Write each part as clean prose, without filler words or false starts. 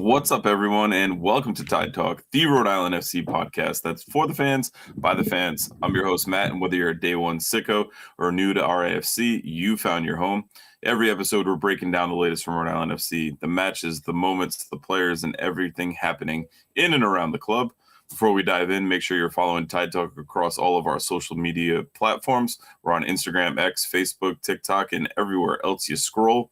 What's up, everyone, and welcome to Tide Talk, the Rhode Island FC podcast that's for the fans, by the fans. I'm your host, Matt, and whether you're a day one sicko or new to RIFC, you found your home. Every episode, we're breaking down the latest from Rhode Island FC, the matches, the moments, the players, and everything happening in and around the club. Before we dive in, make sure you're following Tide Talk across all of our social media platforms. We're on Instagram, X, Facebook, TikTok, and everywhere else you scroll.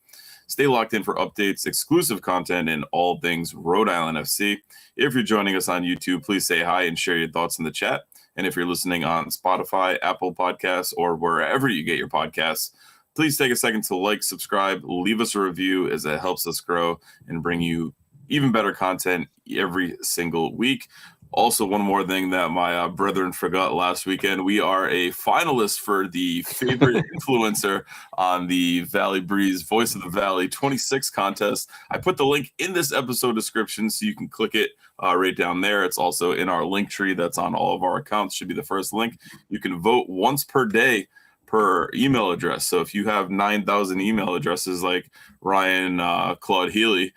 Stay locked in for updates, exclusive content, and all things Rhode Island FC. If you're joining us on YouTube, please say hi and share your thoughts in the chat. And if you're listening on Spotify, Apple Podcasts, or wherever you get your podcasts, please take a second to like, subscribe, leave us a review as it helps us grow and bring you even better content every single week. Also, one more thing that my brethren forgot last weekend. We are a finalist for the favorite influencer on the Valley Breeze Voice of the Valley 26 contest. I put the link in this episode description so you can click it right down there. It's also in our link tree that's on all of our accounts. Should be the first link. You can vote once per day per email address. So if you have 9,000 email addresses like Ryan Claude Healy,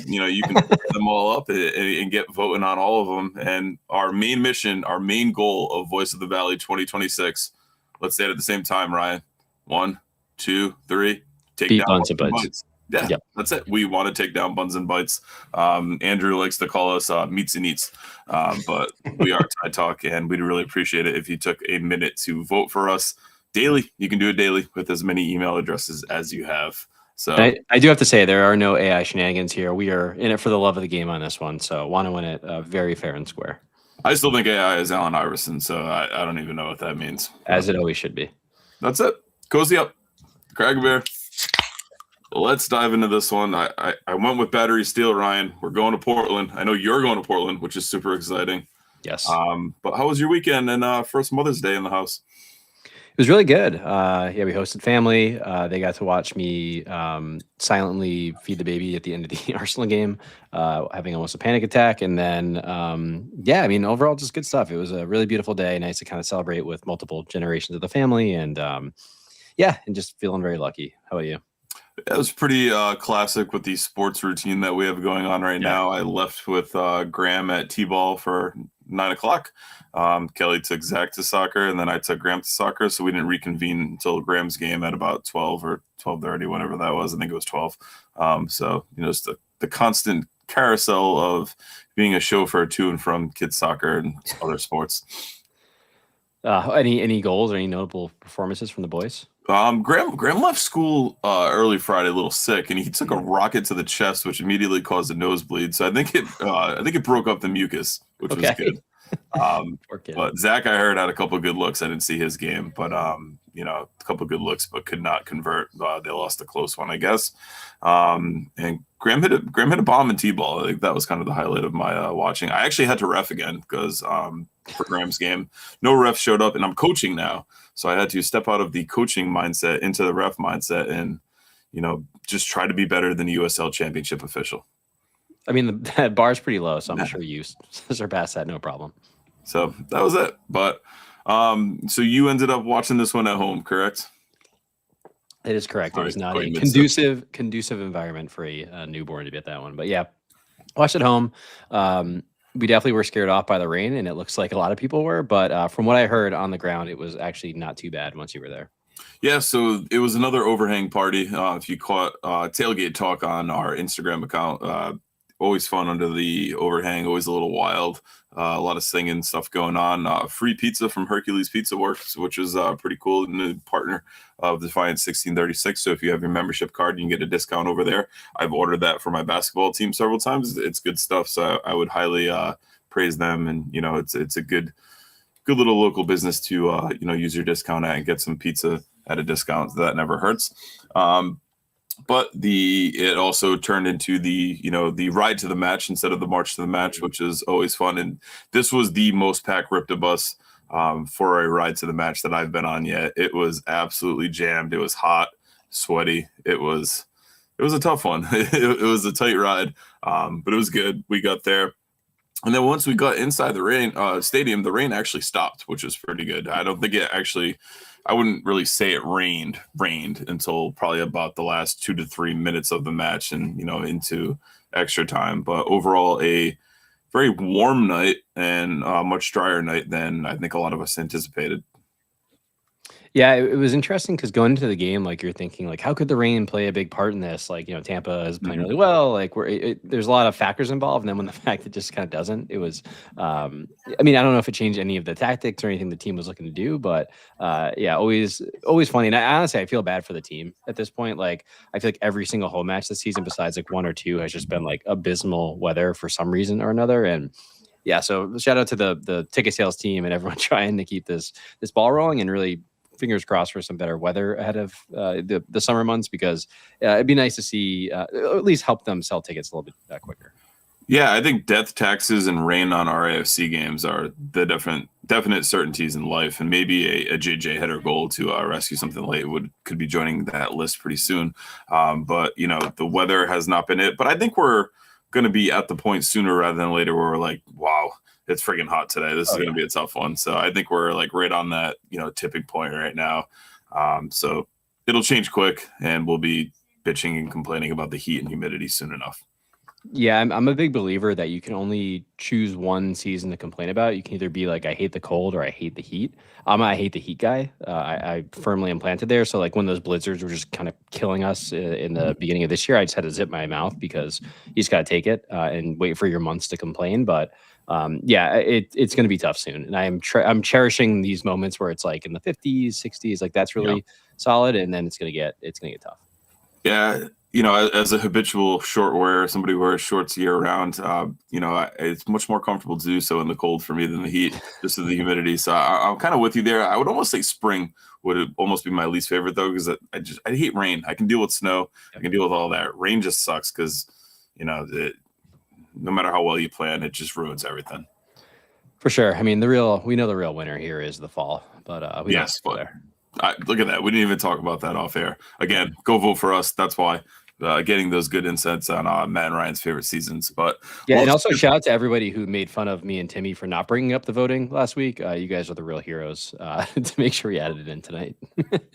you can put them all up and get voting on all of them. And our main mission, our main goal of Voice of the Valley 2026, let's say it at the same time, Ryan. 1, 2, 3. Take Beat down Buns and Bites. Yeah, yep. That's it. We want to take down Buns and Bites. Andrew likes to call us Meats and Eats, but we are Tide Talk, and we'd really appreciate it if you took a minute to vote for us daily. You can do it daily with as many email addresses as you have. So I do have to say there are no AI shenanigans here. We are in it for the love of the game on this one. So want to win it very fair and square. I still think AI is Allen Iverson, so I don't even know what that means. As it always should be. That's it. Cozy up. Craig Bear. Let's dive into this one. I went with Battery Steel, Ryan. We're going to Portland. I know you're going to Portland, which is super exciting. Yes. But how was your weekend and first Mother's Day in the house? It was really good. We hosted family. They got to watch me silently feed the baby at the end of the Arsenal game, having almost a panic attack. And then, overall, just good stuff. It was a really beautiful day. Nice to kind of celebrate with multiple generations of the family. And and just feeling very lucky. How about you? It was pretty classic with the sports routine that we have going on right now. I left with Graham at T-ball for 9 o'clock. Kelly took Zach to soccer, and then I took Graham to soccer. So we didn't reconvene until Graham's game at about 12 or 12:30, whenever that was. I think it was 12. Just the constant carousel of being a chauffeur to and from kids soccer and other sports. Any goals or any notable performances from the boys? Graham left school early Friday, a little sick, and he took a rocket to the chest, which immediately caused a nosebleed. So I think it broke up the mucus, which was good. But Zach, I heard, had a couple of good looks. I didn't see his game, but a couple of good looks, but could not convert. They lost a close one, I guess. And Graham hit a bomb in T-ball. I think that was kind of the highlight of my watching. I actually had to ref again because for Graham's game, no ref showed up, and I'm coaching now. So I had to step out of the coaching mindset into the ref mindset and, just try to be better than a USL Championship official. I mean, the bar's pretty low, so I'm sure you surpassed that no problem. So that was it. But so you ended up watching this one at home, correct? It is correct. It was not a conducive environment for a newborn to be at that one. But yeah, watched at home. We definitely were scared off by the rain, and it looks like a lot of people were. But from what I heard on the ground, it was actually not too bad once you were there. Yeah, so it was another overhang party. If you caught Tailgate Talk on our Instagram account, always fun under the overhang, always a little wild. A lot of singing stuff going on. Free pizza from Hercules Pizza Works, which is pretty cool. New partner of Defiant 1636. So if you have your membership card, you can get a discount over there. I've ordered that for my basketball team several times. It's good stuff. So I would highly praise them. And, it's a good little local business to, use your discount at and get some pizza at a discount. That never hurts. But it also turned into the ride to the match instead of the march to the match, which is always fun. And this was the most packed RIPTA bus for a ride to the match that I've been on yet. It was absolutely jammed. It was hot, sweaty. It was a tough one. It was a tight ride, but it was good. We got there. And then once we got inside the stadium, the rain actually stopped, which was pretty good. I don't think it actually I wouldn't really say it rained until probably about the last 2 to 3 minutes of the match, and into extra time. But overall, a very warm night and a much drier night than I think a lot of us anticipated. Yeah, it was interesting because going into the game, like you're thinking, like, how could the rain play a big part in this? Like, Tampa is playing really well. Like, there's a lot of factors involved, and then when the fact it just kind of doesn't, it was. I mean, I don't know if it changed any of the tactics or anything the team was looking to do, but yeah, always funny. And honestly, I feel bad for the team at this point. Like, I feel like every single home match this season, besides like one or two, has just been like abysmal weather for some reason or another, and. Yeah, so shout out to the ticket sales team and everyone trying to keep this ball rolling and really fingers crossed for some better weather ahead of the summer months because it'd be nice to see at least help them sell tickets a little bit quicker. Yeah, I think death taxes and rain on RIFC games are the definite certainties in life, and maybe a JJ header goal to rescue something late could be joining that list pretty soon. But the weather has not been it. But I think we're going to be at the point sooner rather than later where we're like, wow, it's freaking hot today. This is going to be a tough one. So I think we're like right on that, tipping point right now. So it'll change quick and we'll be bitching and complaining about the heat and humidity soon enough. Yeah, I'm a big believer that you can only choose one season to complain about. You can either be like, I hate the cold or I hate the heat. I hate the heat guy. I firmly implanted there. So like when those blizzards were just kind of killing us in the beginning of this year, I just had to zip my mouth because you just got to take it and wait for your months to complain. But yeah, it's going to be tough soon. And I'm cherishing these moments where it's like in the 50s, 60s, like that's really solid. And then it's going to get tough. Yeah. As a habitual short wearer, somebody who wears shorts year round, it's much more comfortable to do so in the cold for me than the heat, just with the humidity. So I'm kind of with you there. I would almost say spring would almost be my least favorite though, because I hate rain. I can deal with snow. I can deal with all that. Rain just sucks because, no matter how well you plan, it just ruins everything. For sure. I mean, we know the real winner here is the fall, but we don't go there. Look at that. We didn't even talk about that off air. Again, go vote for us. That's why. Getting those good insights on Matt and Ryan's favorite seasons. But yeah, and also shout out to everybody who made fun of me and Timmy for not bringing up the voting last week. You guys are the real heroes to make sure we added it in tonight.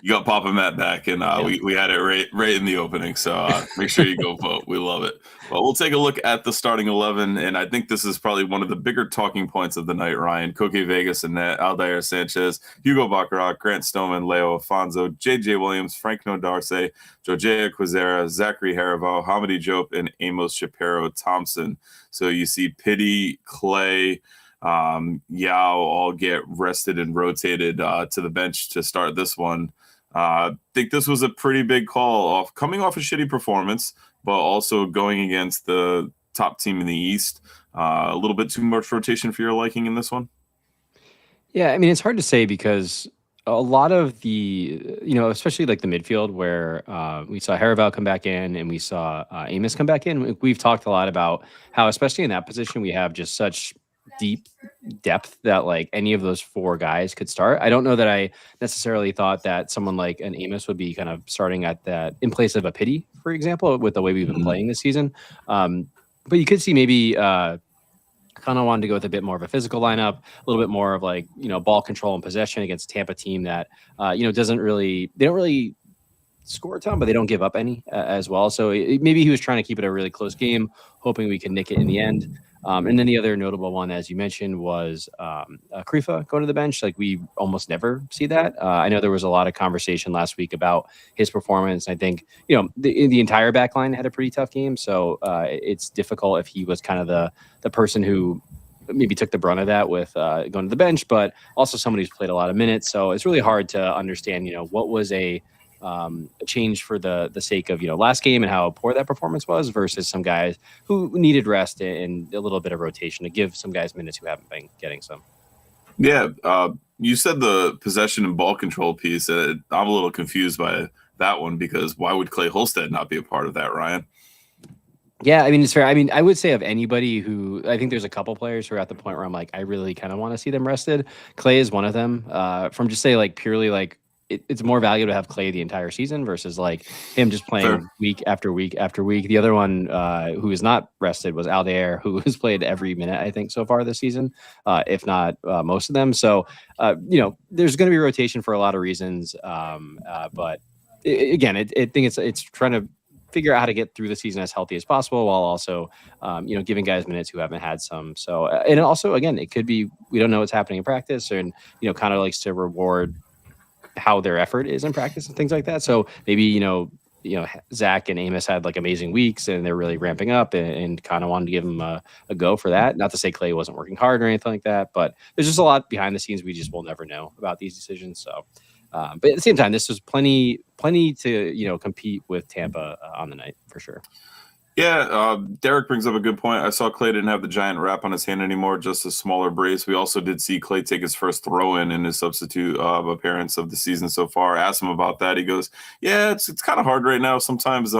You got Papa Matt back, and we had it right in the opening. So make sure you go vote. We love it. Well, we'll take a look at the starting 11, and I think this is probably one of the bigger talking points of the night. Ryan, Koke Vegas, and Aldair Sanchez, Hugo Baccarat, Grant Stoneman, Leo Afonso, JJ Williams, Frank Nodarce, Jojea Quizera, Zachary Harival, Hamidi Jope, and Amos Shapiro Thompson. So you see Pity, Clay, Yao all get rested and rotated to the bench to start this one. I think this was a pretty big call coming off a shitty performance, but also going against the top team in the East. A little bit too much rotation for your liking in this one? Yeah, I mean, it's hard to say because a lot of the, especially like the midfield where we saw Harival come back in and we saw Amos come back in. We've talked a lot about how, especially in that position, we have just such deep depth that like any of those four guys could start. I don't know that I necessarily thought that someone like an Amos would be kind of starting at that in place of a Pity, for example, with the way we've been playing this season. But you could see maybe kind of wanted to go with a bit more of a physical lineup, a little bit more of like, ball control and possession against a Tampa team that, they don't really score a ton, but they don't give up any as well. So maybe he was trying to keep it a really close game, hoping we could nick it in the end. And then the other notable one, as you mentioned, was Krifa going to the bench. Like we almost never see that. I know there was a lot of conversation last week about his performance. I think, the entire back line had a pretty tough game. So it's difficult if he was kind of the person who maybe took the brunt of that with going to the bench, but also somebody who's played a lot of minutes. So it's really hard to understand, what was a change for the sake of last game and how poor that performance was versus some guys who needed rest and a little bit of rotation to give some guys minutes who haven't been getting some. Yeah, you said the possession and ball control piece. I'm a little confused by that one because why would Clay Holstead not be a part of that, Ryan? Yeah, I mean, it's fair. I mean, I would say of anybody who I think there's a couple players who are at the point where I'm like, I really kind of want to see them rested. Clay is one of them. From just say like purely like it's more valuable to have Clay the entire season versus like him just playing week after week after week. The other one who is not rested was Aldair, who has played every minute, I think, so far this season, if not most of them. So, there's going to be rotation for a lot of reasons. But again, I think it's trying to figure out how to get through the season as healthy as possible while also, giving guys minutes who haven't had some. So, and also, again, it could be, we don't know what's happening in practice, and, kind of likes to reward how their effort is in practice and things like that. So maybe, Zach and Amos had like amazing weeks and they're really ramping up, and kind of wanted to give them a go for that. Not to say Clay wasn't working hard or anything like that, but there's just a lot behind the scenes we just will never know about these decisions. So, but at the same time, this was plenty to, compete with Tampa on the night for sure. Yeah, Derek brings up a good point. I saw Clay didn't have the giant wrap on his hand anymore, just a smaller brace. We also did see Clay take his first throw-in his substitute appearance of the season so far. I asked him about that. He goes, yeah, it's kind of hard right now. Sometimes,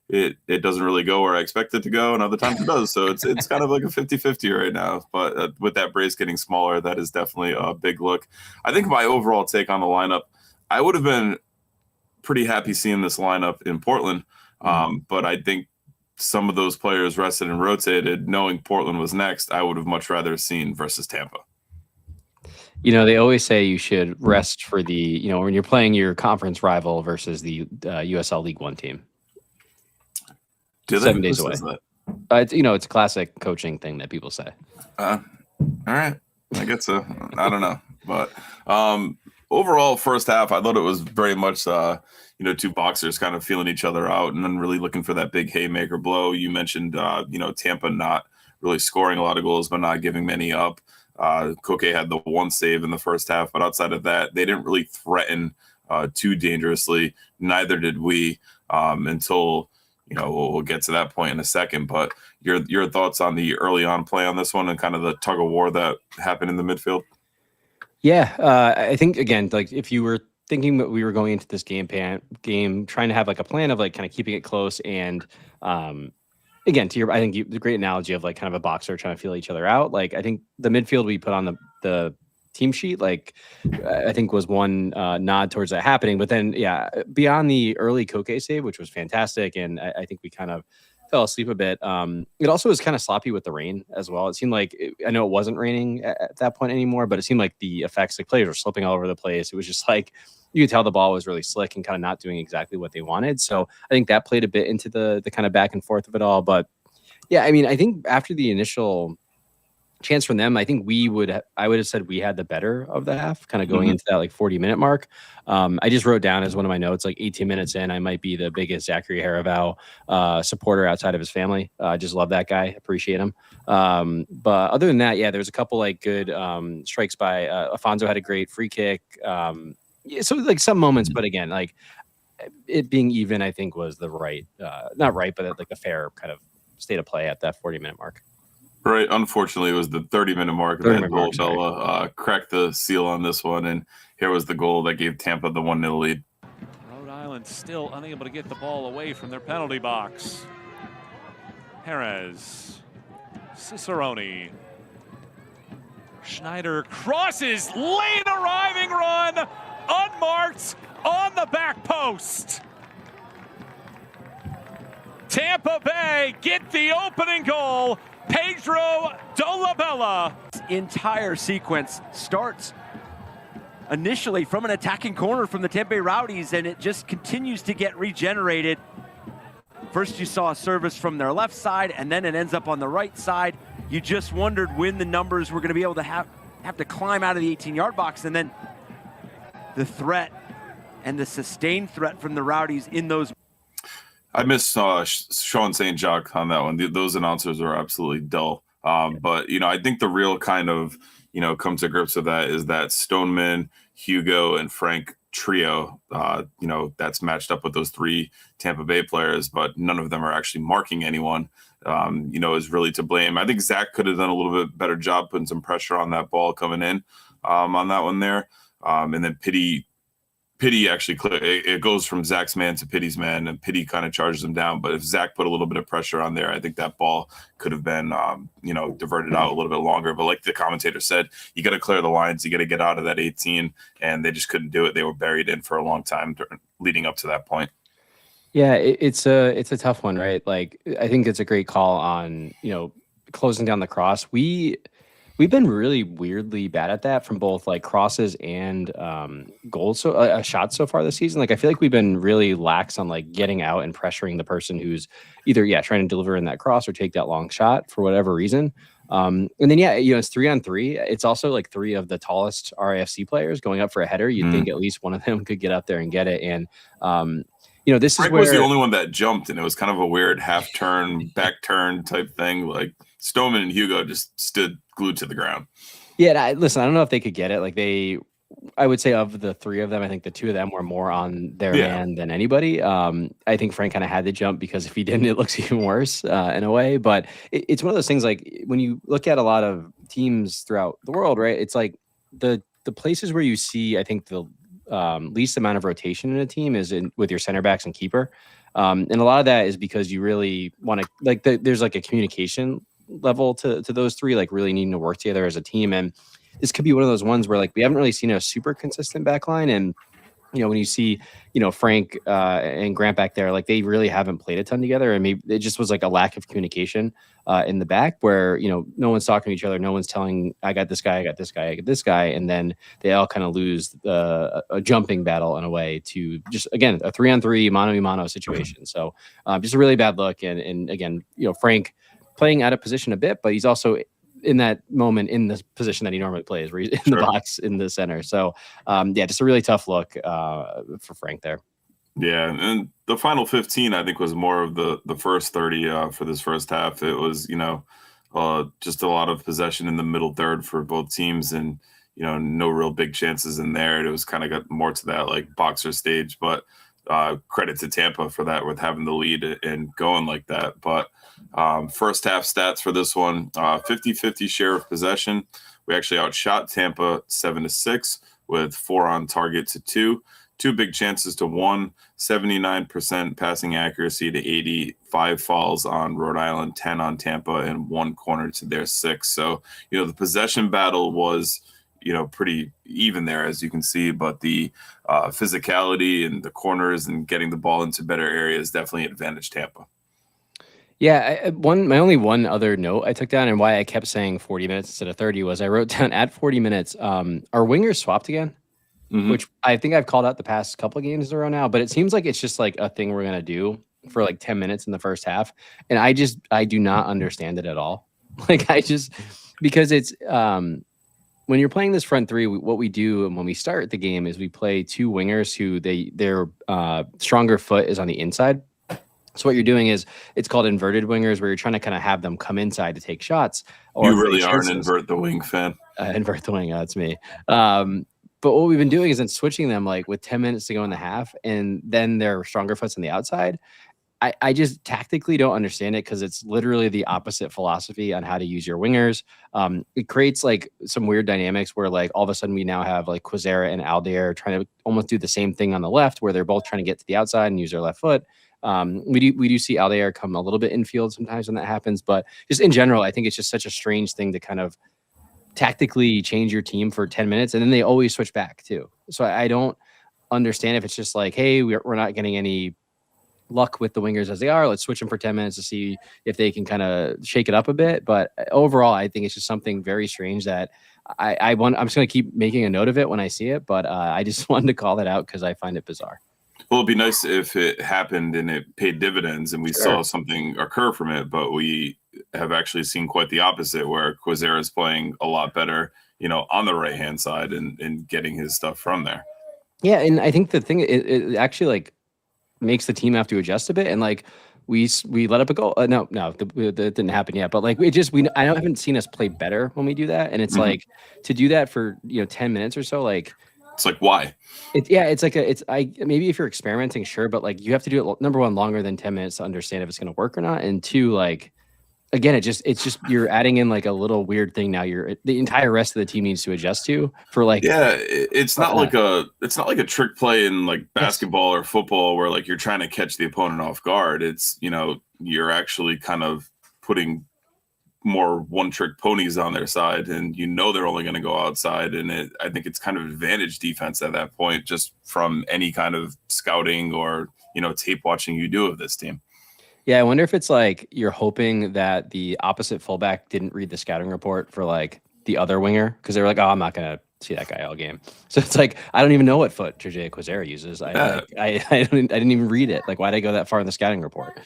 it doesn't really go where I expect it to go, and other times it does. So it's kind of like a 50-50 right now. But with that brace getting smaller, that is definitely a big look. I think my overall take on the lineup, I would have been pretty happy seeing this lineup in Portland. But I think some of those players rested and rotated, knowing Portland was next. I would have much rather seen versus Tampa. They always say you should rest for the, when you're playing your conference rival versus the USL League One team. 7 days away. It's a classic coaching thing that people say. All right. I guess so. I don't know. But overall, first half, I thought it was very much two boxers kind of feeling each other out and then really looking for that big haymaker blow. You mentioned, Tampa not really scoring a lot of goals, but not giving many up. Koke had the one save in the first half, but outside of that, they didn't really threaten too dangerously. Neither did we until, we'll get to that point in a second. But your thoughts on the early on play on this one and kind of the tug of war that happened in the midfield? Yeah, I think, again, like if you were thinking that we were going into this game trying to have like a plan of like kind of keeping it close, and again, I think the great analogy of like kind of a boxer trying to feel each other out. Like I think the midfield we put on the team sheet, like I think was one nod towards that happening. But then, yeah, beyond the early Koke save, which was fantastic, and I think we kind of fell asleep a bit. It also was kind of sloppy with the rain as well. It seemed like, I know it wasn't raining at that point anymore, but it seemed like the effects, like players were slipping all over the place. It was just like, you could tell the ball was really slick and kind of not doing exactly what they wanted. So I think that played a bit into the kind of back and forth of it all. But yeah, I mean, I think after the initial chance from them, I think I would have said we had the better of the half, kind of going into that like 40-minute mark. I just wrote down as one of my notes, like 18 minutes in, I might be the biggest Zachary Haraval supporter outside of his family. I just love that guy, appreciate him. But other than that, yeah, there's a couple like good strikes by Afonso had a great free kick. So like some moments, but again, like it being even, I think was the right, not right, but like a fair kind of state of play at that 40-minute mark. Right. Unfortunately, it was the 30-minute mark that Bella cracked the seal on this one, and here was the goal that gave Tampa the 1-0 lead. Rhode Island still unable to get the ball away from their penalty box. Perez, Cicerone, Schneider crosses, late arriving run, unmarked on the back post. Tampa Bay get the opening goal. Pedro Dolabella. Entire sequence starts initially from an attacking corner from the Tampa Bay Rowdies, and it just continues to get regenerated. First you saw a service from their left side, and then it ends up on the right side. You just wondered when the numbers were going to be able to have to climb out of the 18-yard box, and then the threat and the sustained threat from the Rowdies in those. I missed Sean St. Jacques on that one. Those announcers are absolutely dull. But, I think the real kind of, come to grips with that is that Stoneman, Hugo, and Frank trio, that's matched up with those three Tampa Bay players, but none of them are actually marking anyone, is really to blame. I think Zach could have done a little bit better job putting some pressure on that ball coming in on that one there. And then Pity actually, it goes from Zach's man to Pity's man, and Pity kind of charges him down. But if Zach put a little bit of pressure on there, I think that ball could have been, diverted out a little bit longer. But like the commentator said, you got to clear the lines. You got to get out of that 18, and they just couldn't do it. They were buried in for a long time leading up to that point. Yeah, it's a tough one, right? Like I think it's a great call on, closing down the cross. We've been really weirdly bad at that from both like crosses and goals, so shots so far this season. Like I feel like we've been really lax on like getting out and pressuring the person who's either trying to deliver in that cross or take that long shot for whatever reason. And then it's 3-on-3. It's also like three of the tallest RIFC players going up for a header. You'd think at least one of them could get up there and get it. And this Frank is where was the only one that jumped, and it was kind of a weird half turn, back turn type thing. Like Stoneman and Hugo just stood glued to the ground. Yeah, listen, I don't know if they could get it. Like I would say of the three of them, I think the two of them were more on their man than anybody. I think Frank kind of had to jump because if he didn't, it looks even worse in a way. But it's one of those things like when you look at a lot of teams throughout the world, right? It's like the places where you see, I think the least amount of rotation in a team is with your center backs and keeper. And a lot of that is because you really want to like there's like a communication level to those three, like really needing to work together as a team. And this could be one of those ones where like we haven't really seen a super consistent back line. And when you see Frank and Grant back there, like they really haven't played a ton together, and maybe it just was like a lack of communication in the back where no one's talking to each other, no one's telling I got this guy, I got this guy, I got this guy, and then they all kind of lose a jumping battle in a way to just again a 3-on-3 mano-a-mano situation. So just a really bad look, and again Frank playing out of position a bit, but he's also in that moment in the position that he normally plays, where he's in the box in the center. So just a really tough look for Frank there. Yeah, and the final 15 I think was more of the first 30 for this first half. It was just a lot of possession in the middle third for both teams, and no real big chances in there. It was kind of got more to that like boxer stage, but credit to Tampa for that with having the lead and going like that. But first half stats for this one, 50-50 share of possession. We actually outshot Tampa 7-6 with 4 on target to 2 big chances to 1, 79% passing accuracy to 80, 5 fouls on Rhode Island, 10 on Tampa, and 1 corner to their 6. So the possession battle was pretty even there, as you can see, but the physicality and the corners and getting the ball into better areas definitely advantaged Tampa. Yeah, my only one other note I took down, and why I kept saying 40 minutes instead of 30 was I wrote down at 40 minutes, our wingers swapped again, which I think I've called out the past couple of games in a row now, but it seems like it's just like a thing we're going to do for like 10 minutes in the first half. And I do not understand it at all. Like because it's, when you're playing this front three, what we do and when we start the game is we play 2 wingers who their stronger foot is on the inside. So what you're doing is it's called inverted wingers, where you're trying to kind of have them come inside to take shots. Or you really are an invert the wing fan. Invert the wing, that's me. But what we've been doing is then switching them like with 10 minutes to go in the half, and then their stronger foot's on the outside. I just tactically don't understand it because it's literally the opposite philosophy on how to use your wingers. It creates like some weird dynamics where like all of a sudden we now have like Quezera and Aldair trying to almost do the same thing on the left, where they're both trying to get to the outside and use their left foot. We do see Aldair come a little bit infield sometimes when that happens, but just in general, I think it's just such a strange thing to kind of tactically change your team for 10 minutes, and then they always switch back too. So I don't understand if it's just like, hey, we're not getting any luck with the wingers as they are. Let's switch them for 10 minutes to see if they can kind of shake it up a bit. But overall, I think it's just something very strange that I'm just going to keep making a note of it when I see it. But I just wanted to call that out because I find it bizarre. Well, it'd be nice if it happened and it paid dividends and we saw something occur from it. But we have actually seen quite the opposite, where Quezera is playing a lot better, on the right-hand side and getting his stuff from there. Yeah, and I think the thing, it actually like makes the team have to adjust a bit, and like we let up a goal. No, that didn't happen yet. But like I haven't seen us play better when we do that, and it's like to do that for 10 minutes or so. Like it's like why? Maybe if you're experimenting, sure, but like you have to do it number one longer than 10 minutes to understand if it's going to work or not, and 2, like again, it's just you're adding in like a little weird thing now. The entire rest of the team needs to adjust to for like. Yeah, it's not like a trick play in like basketball or football where like you're trying to catch the opponent off guard. It's you're actually kind of putting more one-trick ponies on their side, and they're only going to go outside. And I think it's kind of advantage defense at that point, just from any kind of scouting or tape watching you do of this team. Yeah, I wonder if it's like you're hoping that the opposite fullback didn't read the scouting report for like the other winger because they were like, oh, I'm not gonna see that guy all game. So it's like I don't even know what foot Jose Quazera uses. I didn't even read it. Like, why'd I go that far in the scouting report?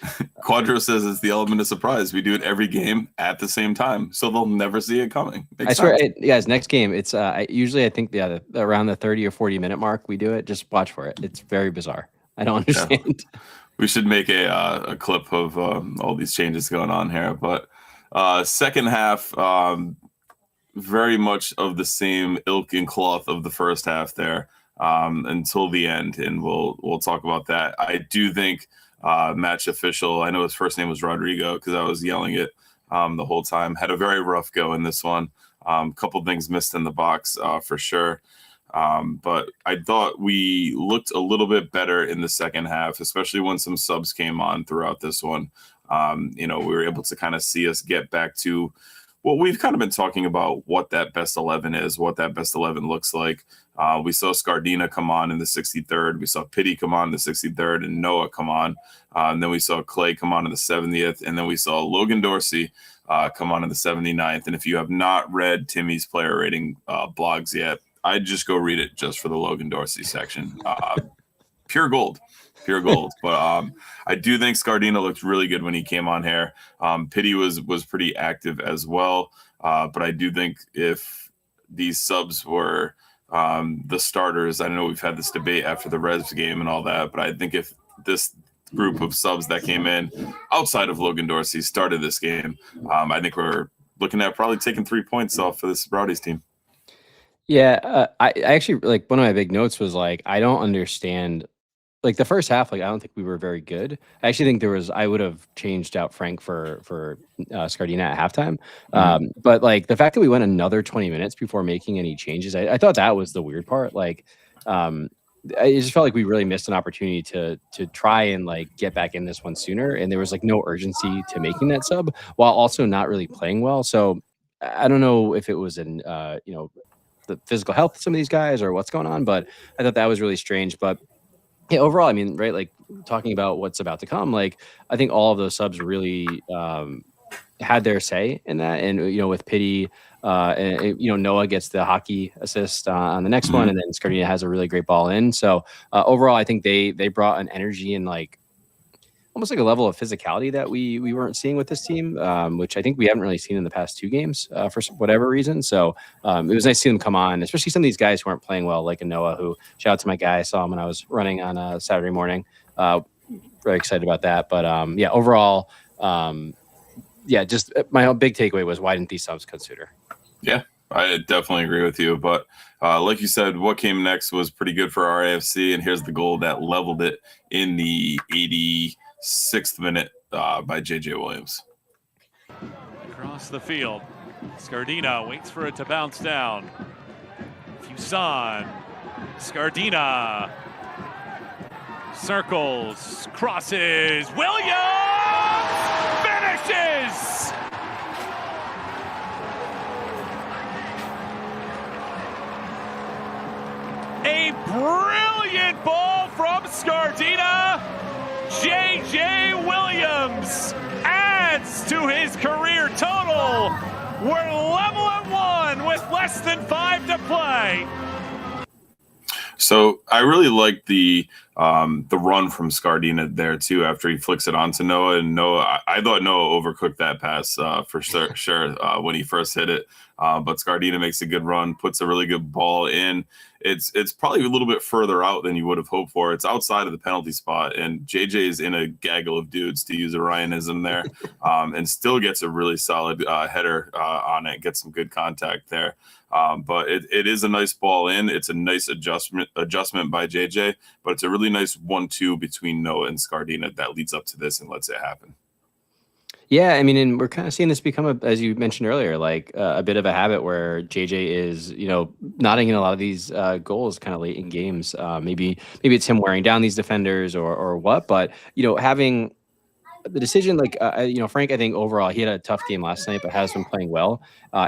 Quadro says it's the element of surprise. We do it every game at the same time, so they'll never see it coming. I swear, guys, next game, it's usually I think around the 30 or 40 minute mark we do it. Just watch for it. It's very bizarre. I don't understand. Yeah. We should make a clip of all these changes going on here. But second half, very much of the same ilk and cloth of the first half there until the end, and we'll talk about that. I do think match official, I know his first name was Rodrigo because I was yelling it the whole time, had a very rough go in this one. Couple things missed in the box for sure. But I thought we looked a little bit better in the second half, especially when some subs came on throughout this one. We were able to kind of see us get back to what we've kind of been talking about, what that best 11 is, what that best 11 looks like. We saw Scardina come on in the 63rd. We saw Pitti come on in the 63rd and Noah come on. And then we saw Clay come on in the 70th. And then we saw Logan Dorsey come on in the 79th. And if you have not read Timmy's player rating blogs yet, I'd just go read it just for the Logan Dorsey section. Pure gold. But I do think Scardina looked really good when he came on here. Pitti was pretty active as well. But I do think if these subs were the starters, I know we've had this debate after the RIFC game and all that, but I think if this group of subs that came in outside of Logan Dorsey started this game, I think we're looking at probably taking 3 points off for this Rowdies team. Yeah, I actually, like, one of my big notes was like, I don't understand. Like the first half, like I don't think we were very good. I actually think I would have changed out Frank for Scardina at halftime. But like the fact that we went another 20 minutes before making any changes, I thought that was the weird part. Like, I just felt like we really missed an opportunity to try and like get back in this one sooner, and there was like no urgency to making that sub while also not really playing well. So I don't know if it was the physical health of some of these guys or what's going on, but I thought that was really strange. But yeah, overall, I mean, right, like talking about what's about to come, like I think all of those subs really had their say in that. And, with Pitti, Noah gets the hockey assist on the next one, and then Scardina has a really great ball in. So overall, I think they brought an energy and like almost like a level of physicality that we weren't seeing with this team, which I think we haven't really seen in the past two games for whatever reason. So it was nice to see them come on, especially some of these guys who aren't playing well, like a Noah, who, shout out to my guy, I saw him when I was running on a Saturday morning. Very excited about that. But overall, just my big takeaway was, why didn't these subs come sooner? Yeah, I definitely agree with you. But like you said, what came next was pretty good for RIFC. And here's the goal that leveled it in the 86th minute by JJ Williams. Across the field, Scardina waits for it to bounce down. Fuson, Scardina, circles, crosses, Williams finishes! A brilliant ball from Scardina. JJ Williams adds to his career total. We're level at 1 with less than 5 to play. So I really like the run from Scardina there too. After he flicks it onto Noah, and I thought Noah overcooked that pass for sure when he first hit it. But Scardina makes a good run, puts a really good ball in. It's probably a little bit further out than you would have hoped for. It's outside of the penalty spot, and JJ is in a gaggle of dudes, to use a Ryanism there, and still gets a really solid header on it, gets some good contact there. But it is a nice ball in. It's a nice adjustment by JJ, but it's a really nice 1-2 between Noah and Scardina that leads up to this and lets it happen. Yeah, I mean, and we're kind of seeing this become, as you mentioned earlier, like a bit of a habit where JJ is, nodding in a lot of these goals kind of late in games. Maybe it's him wearing down these defenders or what, but having the decision, like Frank, I think overall he had a tough game last night, but has been playing well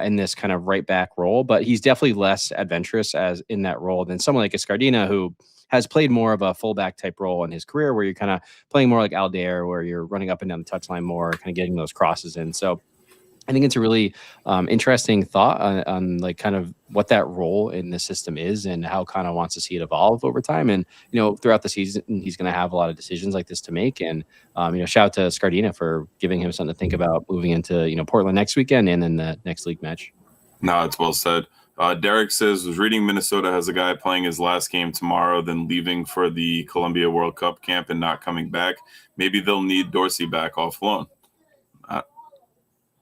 in this kind of right back role. But he's definitely less adventurous as in that role than someone like a Scardina, who has played more of a fullback type role in his career, where you're kind of playing more like Aldair, where you're running up and down the touchline more, kind of getting those crosses in. So I think it's a really interesting thought on like kind of what that role in the system is and how Kano wants to see it evolve over time. And, throughout the season, he's going to have a lot of decisions like this to make. And, shout out to Scardina for giving him something to think about moving into, Portland next weekend and then the next league match. No, it's well said. Derek says, was reading Minnesota has a guy playing his last game tomorrow, then leaving for the Columbia World Cup camp and not coming back. Maybe they'll need Dorsey back off loan.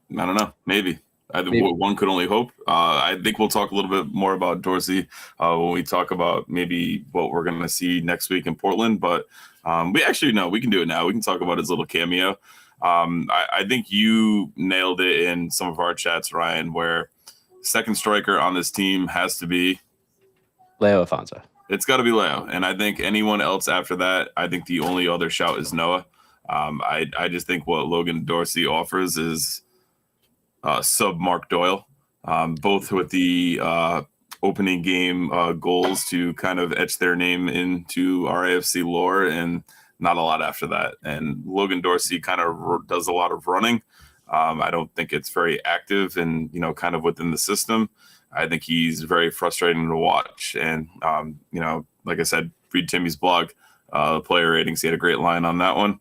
I don't know. Maybe. One could only hope. I think we'll talk a little bit more about Dorsey when we talk about maybe what we're going to see next week in Portland. But we can do it now. We can talk about his little cameo. I think you nailed it in some of our chats, Ryan, where second striker on this team has to be Leo Afonso. It's got to be Leo. And I think anyone else after that, I think the only other shout is Noah. I just think what Logan Dorsey offers is sub Mark Doyle, both with the opening game goals to kind of etch their name into RIFC lore, and not a lot after that. And Logan Dorsey kind of does a lot of running. I don't think it's very active and, kind of within the system. I think he's very frustrating to watch. And, like I said, read Timmy's blog, player ratings. He had a great line on that one.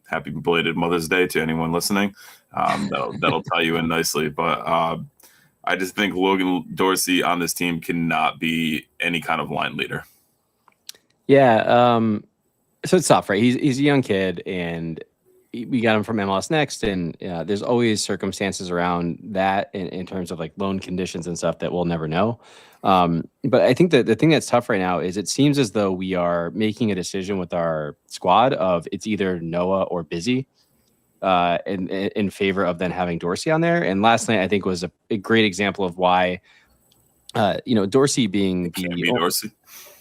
Happy belated Mother's Day to anyone listening. That'll tie you in nicely. But I just think Logan Dorsey on this team cannot be any kind of line leader. Yeah. So it's tough, right? He's a young kid, and we got him from MLS Next, and there's always circumstances around that in terms of like loan conditions and stuff that we'll never know. But I think that the thing that's tough right now is it seems as though we are making a decision with our squad of it's either Noah or Busy in favor of then having Dorsey on there. And last night I think was a great example of why, Dorsey being Dorsey.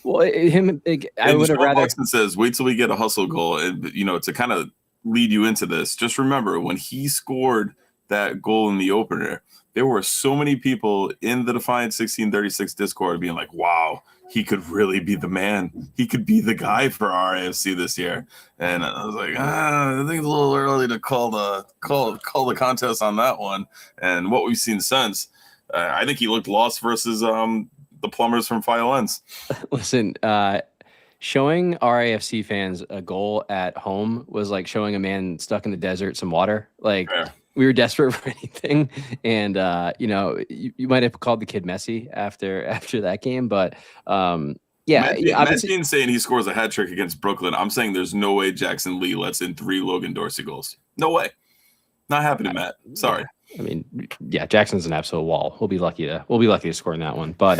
Well, I would have rather. Buxton says, wait till we get a hustle goal. And, to kind of lead you into this, just remember when he scored that goal in the opener, there were so many people in the Defiant 1636 Discord being like, wow, he could really be the man. He could be the guy for RIFC this year. And I was like, I think it's a little early to call the contest on that one. And what we've seen since, I think he looked lost versus the plumbers from Fiolens. Listen, showing RIFC fans a goal at home was like showing a man stuck in the desert some water. Like, we were desperate for anything. And, you might have called the kid Messi after that game. But, Matt's saying he scores a hat trick against Brooklyn. I'm saying there's no way Jackson Lee lets in 3 Logan Dorsey goals. No way. Not happening, Matt. Sorry. I mean, Jackson's an absolute wall. We'll be lucky to score in that one. But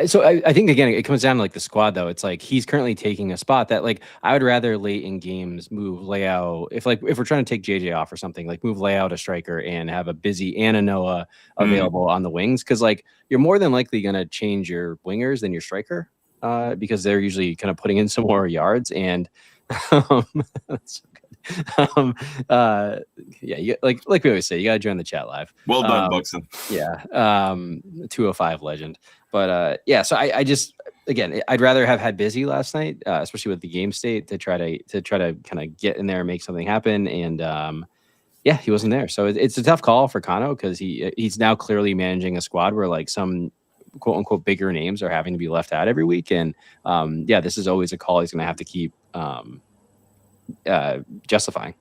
so I think again it comes down to like the squad though. It's like he's currently taking a spot that like I would rather late in games move Leao if we're trying to take JJ off or something, like move Leao to striker and have a Busy and a Noah available on the wings, because like you're more than likely gonna change your wingers than your striker because they're usually kind of putting in some more yards. And that's so good. Like we always say, you gotta join the chat live. Well done, Buxton. 205 legend. But so I just, again, I'd rather have had Busy last night, especially with the game state, to try to kind of get in there and make something happen. And he wasn't there, so it's a tough call for Kano because he's now clearly managing a squad where like some quote unquote bigger names are having to be left out every week. And this is always a call he's going to have to keep justifying.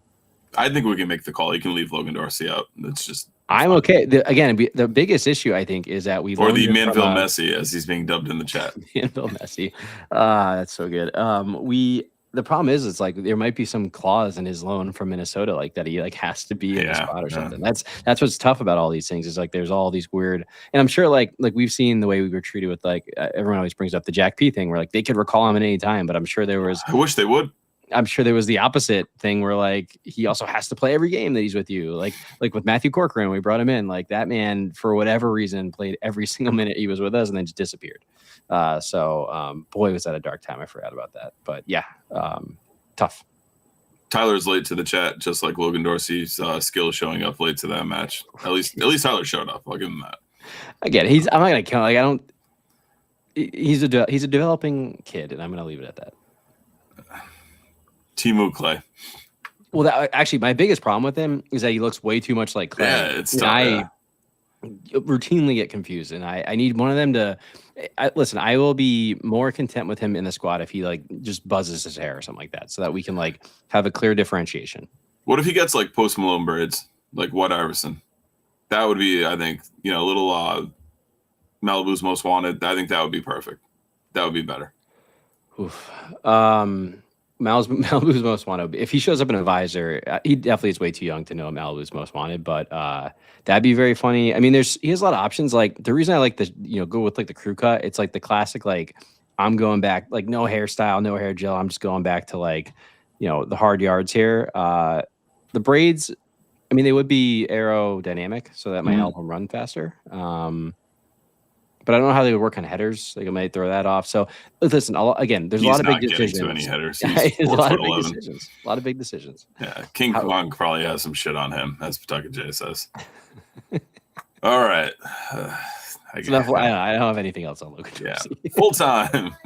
I think we can make the call. You can leave Logan Dorsey out. It's just I'm okay. The biggest issue I think is that or the Manville Messi, as he's being dubbed in the chat. Manville Messi. That's so good. The problem is it's like there might be some clause in his loan from Minnesota, like that he like has to be in the spot or something. That's what's tough about all these things is like there's all these weird, and I'm sure like we've seen the way we were treated with like everyone always brings up the Jack P thing where like they could recall him at any time, but I'm sure there was. I wish they would. I'm sure there was the opposite thing where like he also has to play every game that he's with you. Like with Matthew Corcoran, we brought him in. Like that man, for whatever reason, played every single minute he was with us and then just disappeared. Boy, was that a dark time. I forgot about that. But tough. Tyler's late to the chat, just like Logan Dorsey's skill showing up late to that match. At least Tyler showed up. I'll give him that. Again, I'm not gonna count. Like I don't. He's a developing kid, and I'm gonna leave it at that. Timu Clay. Well, that, actually, my biggest problem with him is that he looks way too much like Clay. Yeah, it's And tough, I routinely get confused, and I need one of them to listen. I will be more content with him in the squad if he like just buzzes his hair or something like that, so that we can like have a clear differentiation. What if he gets like Post Malone braids, like What Iverson? That would be, I think, a little Malibu's Most Wanted. I think that would be perfect. That would be better. Oof. Malibu's Most Wanted. If he shows up in a visor, he definitely is way too young to know Malibu's Most Wanted. But that'd be very funny. I mean, he has a lot of options. Like the reason I like go with like the crew cut. It's like the classic like I'm going back like no hairstyle, no hair gel. I'm just going back to like the hard yards here. The braids. I mean, they would be aerodynamic, so that might help him run faster. But I don't know how they would work on headers. Like I might throw that off. So listen, there's a lot of big decisions. Too many headers. There's a lot of big decisions. A lot of big decisions. Yeah, King Kong probably has some shit on him, as Pawtucket J says. All right. I don't have anything else on Logan. Yeah, full time.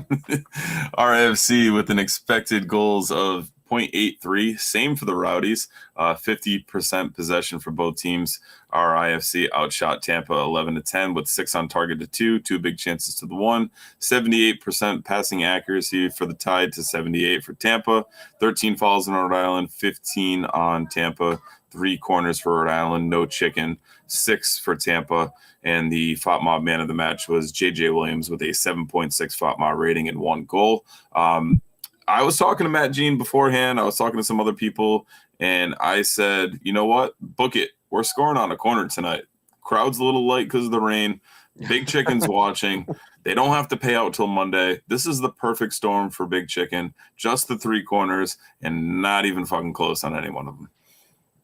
RIFC with an expected goals of 0.83. Same for the Rowdies. 50% possession for both teams. RIFC outshot Tampa 11-10 with 6 on target to 2 big chances to the 1. 78% passing accuracy for the Tide to 78 for Tampa. 13 fouls on Rhode Island, 15 on Tampa. 3 corners for Rhode Island, no chicken. 6 for Tampa. And the FOTMOB man of the match was JJ Williams with a 7.6 FOTMOB rating and 1 goal. I was talking to Matt Jean beforehand. I was talking to some other people, and I said, you know what? Book it. We're scoring on a corner tonight. Crowd's a little light because of the rain. Big Chicken's watching. They don't have to pay out till Monday. This is the perfect storm for Big Chicken. Just the 3 corners and not even fucking close on any one of them.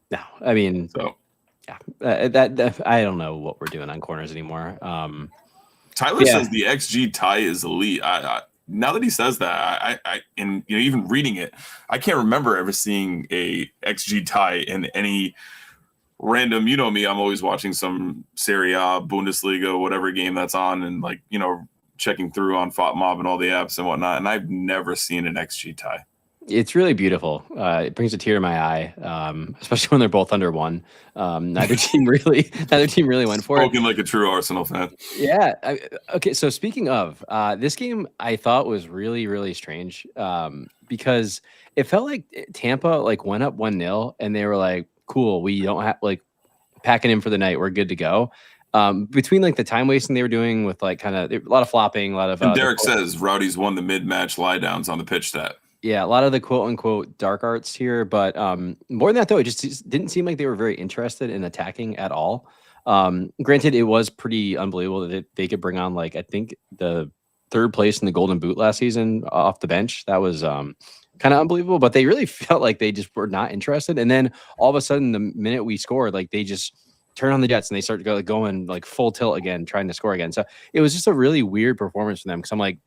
No, I mean, so yeah, that I don't know what we're doing on corners anymore. Tyler says the XG tie is elite. Now that he says that, I and even reading it, I can't remember ever seeing a XG tie in any random. You know me, I'm always watching some Serie A, Bundesliga, whatever game that's on, and checking through on FOTMOB and all the apps and whatnot. And I've never seen an XG tie. It's really beautiful. It brings a tear to my eye, especially when they're both under 1. Neither team really went for it. Spoken like a true Arsenal fan. Yeah. Okay. So speaking of this game, I thought was really, really strange because it felt like Tampa went up 1-0 and they were like, "Cool, we don't have packing in for the night. We're good to go." Between the time wasting they were doing with kind of a lot of flopping, a lot of. And Derek says Rowdies won the mid-match lie downs on the pitch stat. Yeah, a lot of the quote-unquote dark arts here, but more than that, though, it just didn't seem like they were very interested in attacking at all. Granted, it was pretty unbelievable that they could bring on, I think, the 3rd place in the Golden Boot last season off the bench. That was kind of unbelievable, but they really felt like they just were not interested. And then all of a sudden, the minute we scored, they just turn on the jets and they start going full tilt again, trying to score again. So it was just a really weird performance for them because I'm like,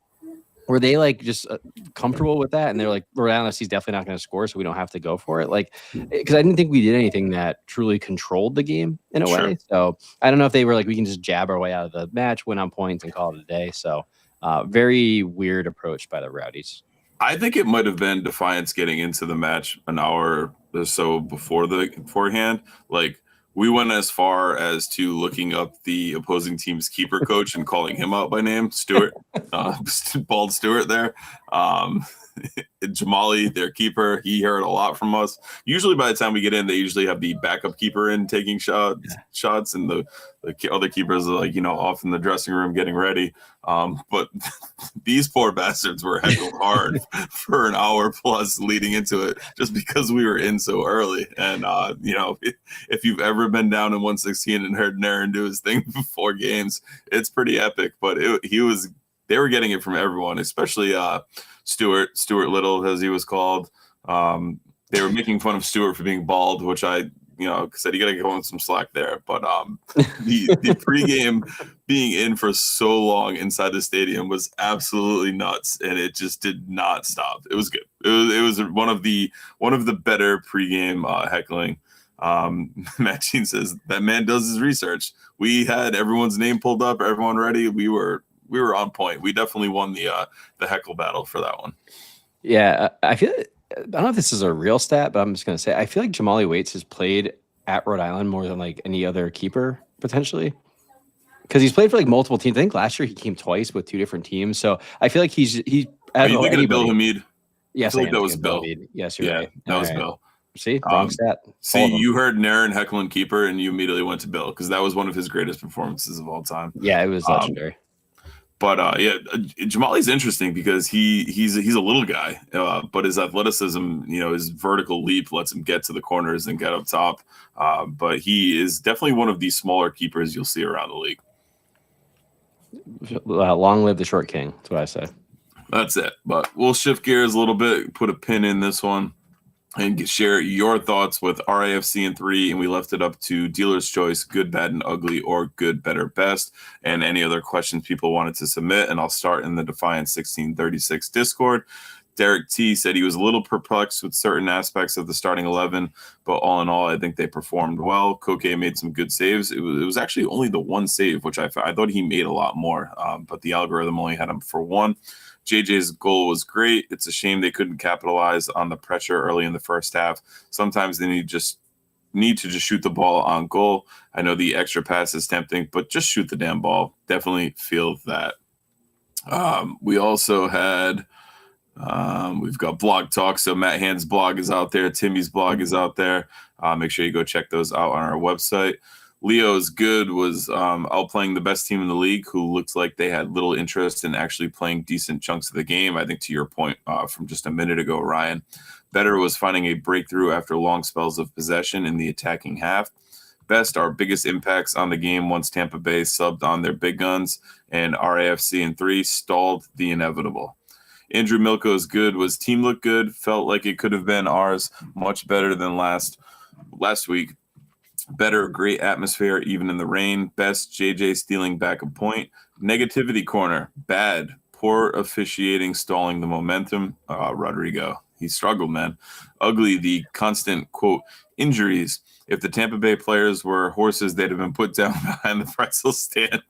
were they just comfortable with that? And they're like, Rhode Island FC's definitely not going to score, so we don't have to go for it. Because I didn't think we did anything that truly controlled the game in a way. So I don't know if they were we can just jab our way out of the match, win on points, and call it a day. So very weird approach by the Rowdies. I think it might have been Defiance getting into the match an hour or so beforehand. We went as far as to looking up the opposing team's keeper coach and calling him out by name, Stewart, Bald Stewart there. Jamali, their keeper, he heard a lot from us. Usually by the time we get in, they usually have the backup keeper in taking shots, and the other keepers are off in the dressing room getting ready. But these poor bastards were heckled hard for an hour plus leading into it just because we were in so early. And, if you've ever been down in 116 and heard Naren do his thing before games, it's pretty epic. But they were getting it from everyone, especially Stuart Little, as he was called. They were making fun of Stuart for being bald, which I said you got to go on some slack there. But the pregame being in for so long inside the stadium was absolutely nuts, and it just did not stop. It was good. It was one of the better pregame heckling. Matt Jean says that man does his research. We had everyone's name pulled up, everyone ready. We were on point. We definitely won the heckle battle for that one. Yeah, I feel I don't know if this is a real stat, but I'm just gonna say I feel like Jamali Waits has played at Rhode Island more than like any other keeper potentially. Because he's played for like multiple teams. I think last year he came twice with 2 different teams. So I feel like he. Are you thinking of Bill Hamid? Yes, I feel like that was Bill. Yes, you're right. That was Bill. See, wrong stat. See, you heard Naren heckling keeper, and you immediately went to Bill because that was one of his greatest performances of all time. Yeah, it was legendary. But Jamali's interesting because he's a little guy, but his athleticism, his vertical leap lets him get to the corners and get up top. But he is definitely one of the smaller keepers you'll see around the league. Long live the short king. That's what I say. That's it. But we'll shift gears a little bit, put a pin in this one, and share your thoughts with RIFC in 3. And we left it up to dealer's choice, good, bad, and ugly, or good, better, best, and any other questions people wanted to submit. And I'll start in the Defiant 1636 Discord. Derek T said he was a little perplexed with certain aspects of the starting 11, but all in all, I think they performed well. Koke made some good saves. It was actually only the one save, which I thought he made a lot more, but the algorithm only had him for one. JJ's goal was great. It's a shame they couldn't capitalize on the pressure early in the first half. Sometimes they need to just shoot the ball on goal. I know the extra pass is tempting, but just shoot the damn ball. Definitely feel that. We also had... we've got blog talk. So Matt Hand's blog is out there. Timmy's blog is out there. Make sure you go check those out on our website. Leo's good was outplaying the best team in the league who looked like they had little interest in actually playing decent chunks of the game. I think to your point from just a minute ago, Ryan, better was finding a breakthrough after long spells of possession in the attacking half. Best, our biggest impacts on the game once Tampa Bay subbed on their big guns, and RAFC in 3 stalled the inevitable. Andrew Milko's good was team looked good, felt like it could have been ours, much better than last week. Better, great atmosphere, even in the rain. Best, JJ stealing back a point. Negativity corner, bad, poor officiating, stalling the momentum. Rodrigo, he struggled, man. Ugly, the constant, quote, injuries. If the Tampa Bay players were horses, they'd have been put down behind the pretzel stand.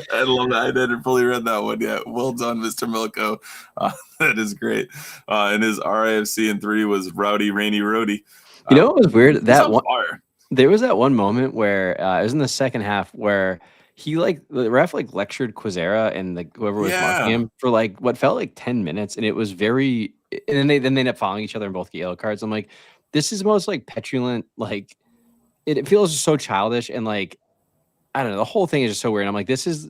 I love that. I didn't fully read that one yet. Well done, Mr. Milko. That is great. And his RIFC in 3 was Rowdy, Rainy, Roady. You know what was weird? There was that one moment where it was in the second half where the ref lectured Quizera and whoever was marking him for what felt like 10 minutes, and it was very. And then they ended up following each other and both get yellow cards. I'm like, this is most petulant. It feels so childish and I don't know. The whole thing is just so weird. And I'm like, this is.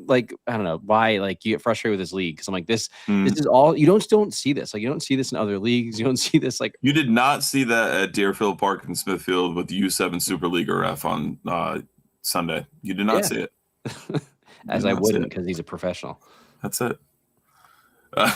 I don't know why you get frustrated with this league because I'm like this is all you don't see this you don't see this in other leagues, you don't see this you did not see that at Deerfield Park in Smithfield with the U7 Super League ref on Sunday. You did not see it. As I wouldn't because he's a professional. That's it. All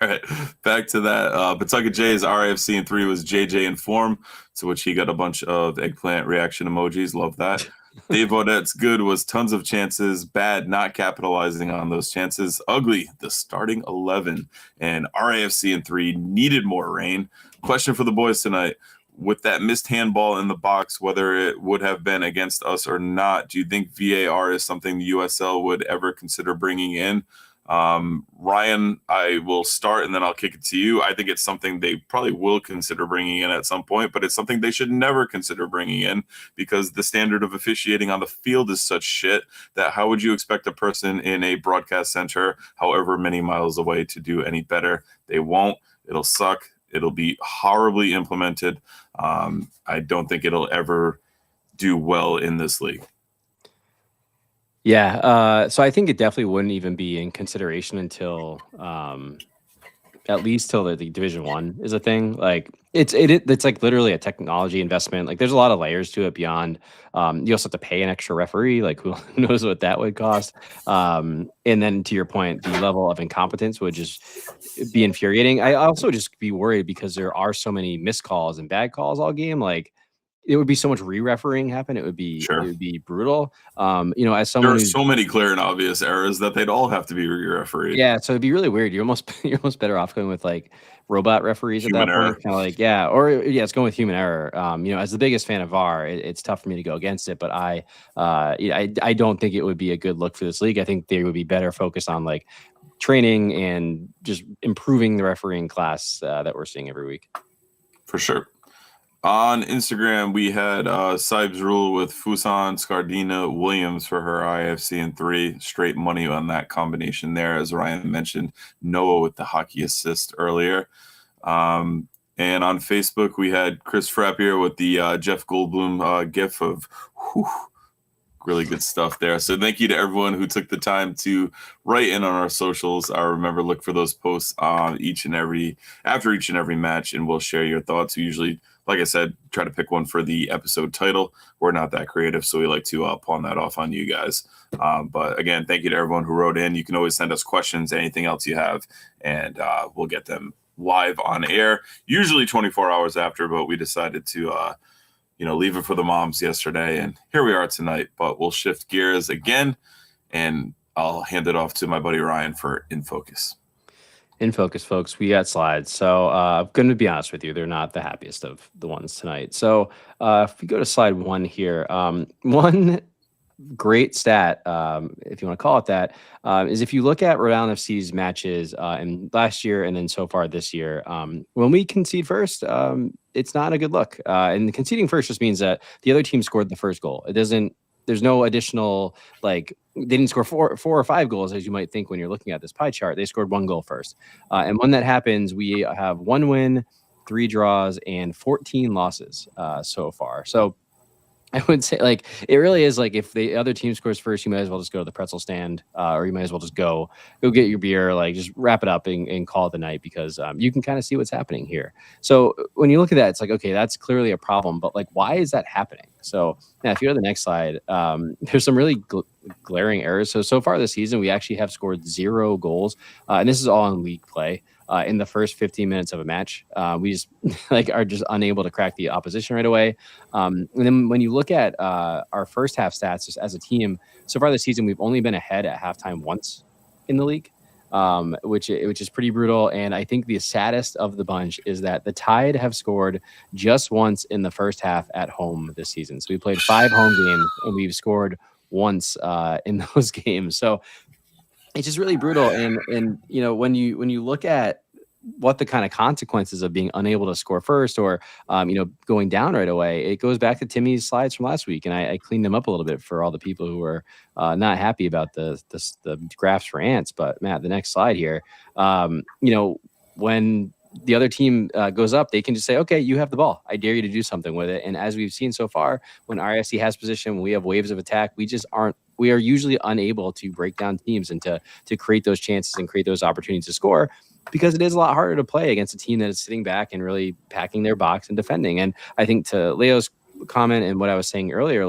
right, back to that. Pawtucket J's RIFC in 3 was JJ in form, to which he got a bunch of eggplant reaction emojis. Love that. Dave Audette's good was tons of chances, bad not capitalizing on those chances, ugly the starting 11, and RAFC in 3 needed more rain. Question for the boys tonight: with that missed handball in the box, whether it would have been against us or not, do you think VAR is something the USL would ever consider bringing in? Ryan, I will start and then I'll kick it to you. I think it's something they probably will consider bringing in at some point, but it's something they should never consider bringing in because the standard of officiating on the field is such shit that how would you expect a person in a broadcast center, however many miles away, to do any better? They won't. It'll suck. It'll be horribly implemented. I don't think it'll ever do well in this league. Yeah, so I think it definitely wouldn't even be in consideration until at least till the Division 1 is a thing. It's literally a technology investment. There's a lot of layers to it beyond. You also have to pay an extra referee. Who knows what that would cost? And then to your point, the level of incompetence would just be infuriating. I also just be worried because there are so many missed calls and bad calls all game. It would be so much re-refereeing happen. It would be brutal. As someone there are so many clear and obvious errors that they'd all have to be re-refereed. Yeah, so it'd be really weird. You're almost better off going with robot referees human at that point. It's going with human error. As the biggest fan of VAR, it's tough for me to go against it. But I don't think it would be a good look for this league. I think they would be better focused on training and just improving the refereeing class that we're seeing every week. For sure. On Instagram, we had Saib's Rule with Fusan, Scardina, Williams for her IFC and 3. Straight money on that combination there, as Ryan mentioned. Noah with the hockey assist earlier. And on Facebook, we had Chris Frappier with the Jeff Goldblum gif of really good stuff there. So thank you to everyone who took the time to write in on our socials. I remember, look for those posts after each and every match, and we'll share your thoughts. We usually, like I said, try to pick one for the episode title. We're not that creative, so we like to pawn that off on you guys. But again, thank you to everyone who wrote in. You can always send us questions, anything else you have, and we'll get them live on air, usually 24 hours after, but we decided to leave it for the moms yesterday, and here we are tonight. But we'll shift gears again, and I'll hand it off to my buddy Ryan for In Focus. In Focus, folks, we got slides. So I'm going to be honest with you, they're not the happiest of the ones tonight. So if we go to slide 1 here, one great stat, if you want to call it that, is if you look at Rhode Island FC's matches in last year and then so far this year, when we concede first, it's not a good look. And conceding first just means that the other team scored the first goal. There's no additional, they didn't score four or five goals, as you might think when you're looking at this pie chart. They scored 1 goal first. And when that happens, we have 1 win, 3 draws, and 14 losses so far. So I would say, it really is if the other team scores first, you might as well just go to the pretzel stand, or you might as well just go get your beer, just wrap it up and call it the night, because you can kind of see what's happening here. So when you look at that, it's okay, that's clearly a problem, but why is that happening? So now if you go to the next slide, there's some really glaring errors. So far this season, we actually have scored 0 goals, and this is all in league play. In the first 15 minutes of a match, we just are just unable to crack the opposition right away. And then when you look at our first half stats, just as a team, so far this season, we've only been ahead at halftime once in the league, which is pretty brutal. And I think the saddest of the bunch is that the Tide have scored just once in the first half at home this season. So we played 5 home games and we've scored once in those games. So it's just really brutal. And when you look at what the kind of consequences of being unable to score first, or going down right away, it goes back to Timmy's slides from last week, and I cleaned them up a little bit for all the people who are not happy about the graphs for Ants. But Matt, the next slide here, when the other team goes up, they can just say, okay, you have the ball, I dare you to do something with it. And as we've seen so far, when RIFC has position, when we have waves of attack, we are usually unable to break down teams and to create those chances and create those opportunities to score, because it is a lot harder to play against a team that is sitting back and really packing their box and defending. And I think to Leo's comment and what I was saying earlier,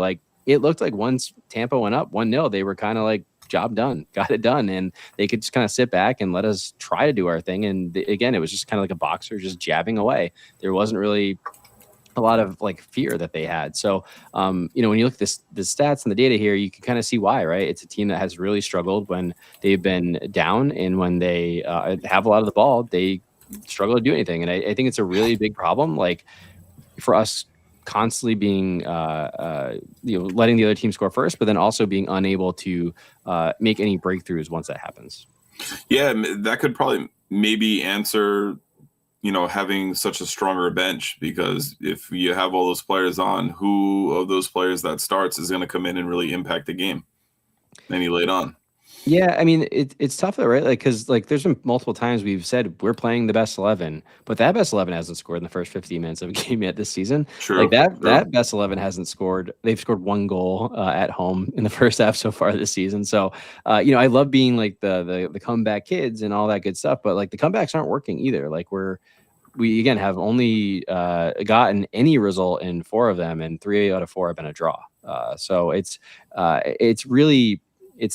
it looked like once Tampa went up 1-0, they were kind of job done, got it done, and they could just kind of sit back and let us try to do our thing. And again, it was just kind of like a boxer just jabbing away. There wasn't really a lot of fear that they had. So, when you look at the stats and the data here, you can kind of see why, right? It's a team that has really struggled when they've been down, and when they have a lot of the ball, they struggle to do anything. And I think it's a really big problem, for us constantly being, letting the other team score first, but then also being unable to make any breakthroughs once that happens. Yeah, that could probably maybe answer having such a stronger bench, because if you have all those players on, who of those players that starts is going to come in and really impact the game any late on? Yeah, I mean, it's tough though, right? Because there's been multiple times we've said we're playing the best 11, but that best 11 hasn't scored in the first 15 minutes of a game yet this season. True. That best 11 hasn't scored. They've scored 1 goal at home in the first half so far this season. So, I love being the comeback kids and all that good stuff, but the comebacks aren't working either. We again have only gotten any result in 4 of them, and 3 out of 4 have been a draw. So it's really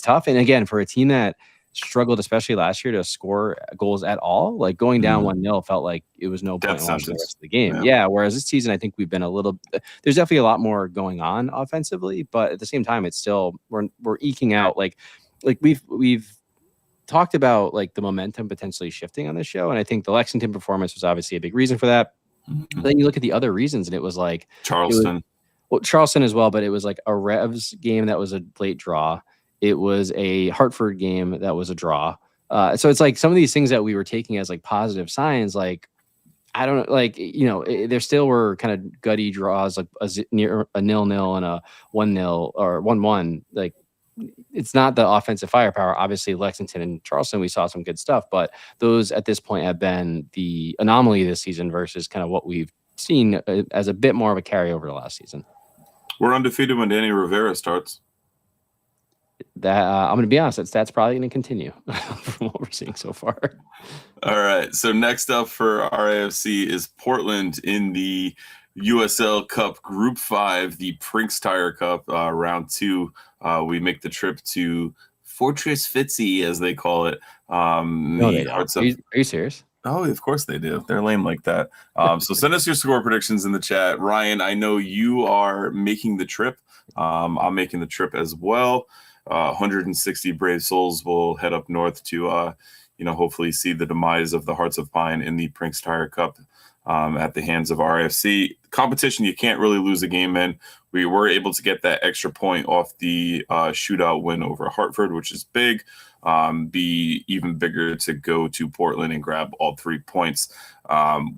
tough. And again, for a team that struggled, especially last year, to score goals at all, going down 1-0 felt like it was no point watching the rest of the game. Yeah. Whereas this season, I think we've been there's definitely a lot more going on offensively, but at the same time, it's still we're eking out we've talked about the momentum potentially shifting on this show, and I think the Lexington performance was obviously a big reason for that. But then you look at the other reasons, and it was Charleston. Charleston as well, but it was a Revs game that was a late draw. It was a Hartford game that was a draw. So it's like some of these things that we were taking as like positive signs, like I don't know, like, there still were kind of gutty draws, like near a 0-0 and a 1-0 or 1-1. Like, it's not the offensive firepower. Obviously, Lexington and Charleston, we saw some good stuff, but those at this point have been the anomaly this season versus kind of what we've seen as a bit more of a carryover to last season. We're undefeated when Danny Rivera starts. That I'm going to be honest, that's probably going to continue from what we're seeing so far. All right. So next up for RIFC is Portland in the USL Cup Group 5, the Prinks Tire Cup, round 2. We make the trip to Fortress Fitzy, as they call it. No, they don't. Are you serious? Oh, of course they do. They're lame like that. So send us your score predictions in the chat. Ryan, I know you are making the trip. I'm making the trip as well. 160 brave souls will head up north to, hopefully see the demise of the Hearts of Pine in the Prinks Tire Cup at the hands of RIFC. Competition you can't really lose a game in. We were able to get that extra point off the shootout win over Hartford, which is big. Be even bigger to go to Portland and grab all 3 points.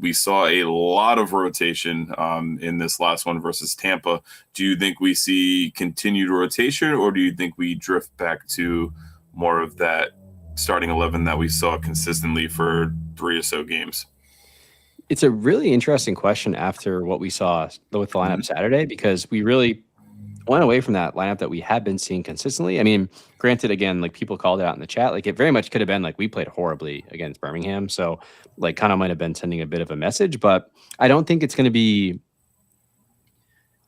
We saw a lot of rotation in this last one versus Tampa. Do you think we see continued rotation, or do you think we drift back to more of that starting 11 that we saw consistently for 3 or so games? It's a really interesting question after what we saw with the lineup Saturday, because we really went away from that lineup that we had been seeing consistently. I mean, granted, again, like people called it out in the chat, like it very much could have been like we played horribly against Birmingham. So like kind of might have been sending a bit of a message, but I don't think it's going to be,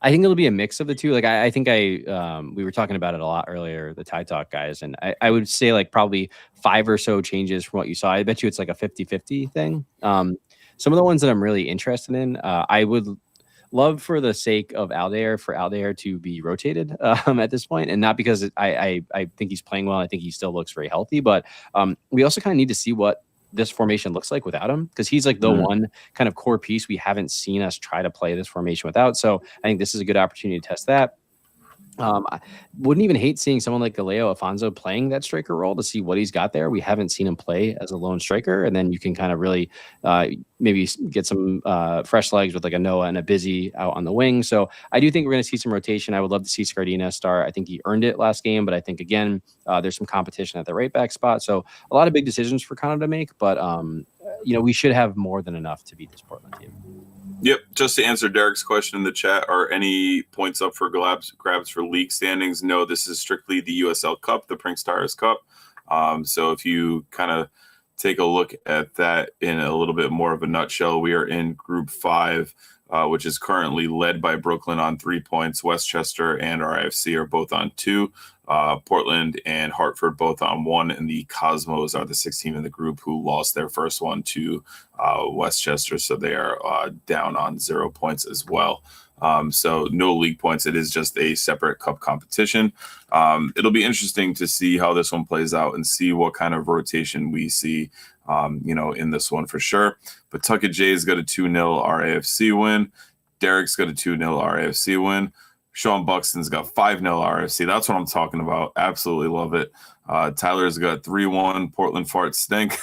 I think it'll be a mix of the two. Like I think we were talking about it a lot earlier, the Tide Talk guys, and I would say like probably 5 or so changes from what you saw. I bet you it's like a 50-50 thing. Some of the ones that I'm really interested in, I would love for the sake of Aldair to be rotated at this point, and not because I think he's playing well. I think he still looks very healthy, but we also kind of need to see what this formation looks like without him, because he's like the one kind of core piece we haven't seen us try to play this formation without. So I think this is a good opportunity to test that. I wouldn't even hate seeing someone like Galeo Afonso playing that striker role to see what he's got there. We haven't seen him play as a lone striker, and then you can kind of really maybe get some fresh legs with like a Noah and a Busy out on the wing. So I do think we're going to see some rotation. I would love to see Scardina start. I think he earned it last game, but I think again there's some competition at the right back spot. So a lot of big decisions for Connor to make, but we should have more than enough to beat this Portland team. Yep. Just to answer Derek's question in the chat, are any points up for grabs for league standings? No, this is strictly the USL Cup, the Prinks Tires Cup. So if you kind of take a look at that in a little bit more of a nutshell, we are in Group 5, which is currently led by Brooklyn on 3 points. Westchester and RIFC are both on 2. Portland and Hartford both on 1, and the Cosmos are the 6th team in the group who lost their first one to Westchester, so they are down on 0 points as well. So no league points. It is just a separate cup competition. It'll be interesting to see how this one plays out and see what kind of rotation we see in this one for sure. But Tuckett J's got a 2-0 RAFC win. Derek's got a 2-0 RAFC win. Sean Buxton's got 5-0 RFC. That's what I'm talking about. Absolutely love it. Tyler's got 3-1. Portland farts stink.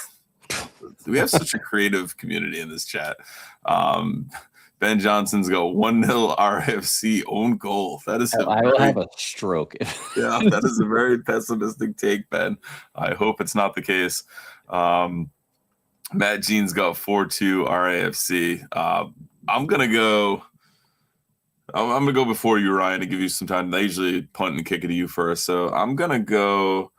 We have such a creative community in this chat. Ben Johnson's got 1-0 RFC own goal. That is I will have a stroke. Yeah, that is a very pessimistic take, Ben. I hope it's not the case. Matt Jean's got 4-2 RAFC. I'm gonna go before you, Ryan, to give you some time. I usually punt and kick it to you first, so I'm gonna go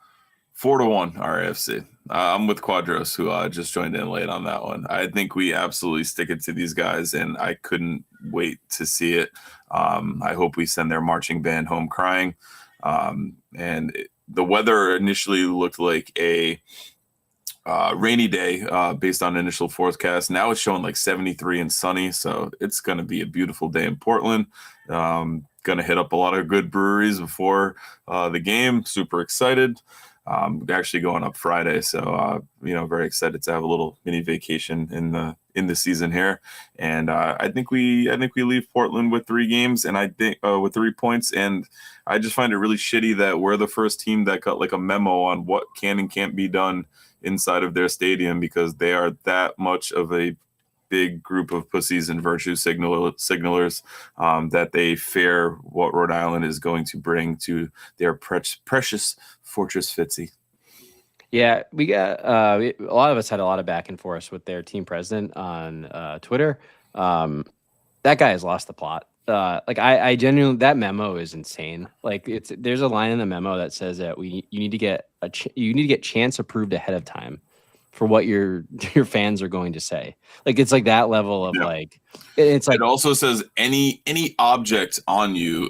4-1 RAFC. I'm with Quadros, who just joined in late on that one. I think we absolutely stick it to these guys, and I couldn't wait to see it. I hope we send their marching band home crying. The weather initially looked like a rainy day based on initial forecast. Now it's showing like 73 and sunny, so it's going to be a beautiful day in Portland. Going to hit up a lot of good breweries before the game. Super excited. Actually going up Friday, so very excited to have a little mini vacation in the season here, and I think we leave Portland with 3 games, and I think with 3 points, and I just find it really shitty that we're the first team that got like a memo on what can and can't be done inside of their stadium, because they are that much of a big group of pussies and virtue signalers that they fear what Rhode Island is going to bring to their precious Fortress Fitzy. Yeah, we got a lot of us had a lot of back and forth with their team president on Twitter. That guy has lost the plot. Like I genuinely, that memo is insane. Like there's a line in the memo that says that you need to get chance approved ahead of time for what your fans are going to say. Like it's like that level of like it's like it also says any object on you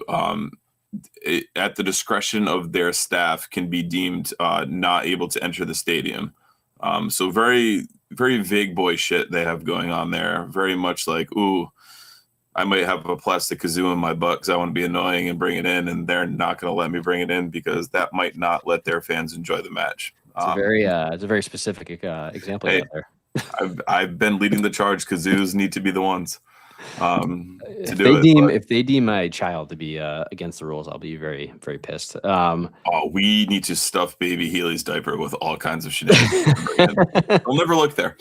at the discretion of their staff can be deemed not able to enter the stadium. So very, very vague boy shit they have going on there. Very much like, ooh, I might have a plastic kazoo in my butt because I want to be annoying and bring it in, and they're not going to let me bring it in because that might not let their fans enjoy the match. It's a very specific example out there. I've been leading the charge. Kazoos need to be the ones. If they deem my child to be against the rules, I'll be very, very pissed. We need to stuff baby Healy's diaper with all kinds of shenanigans. I'll never look there.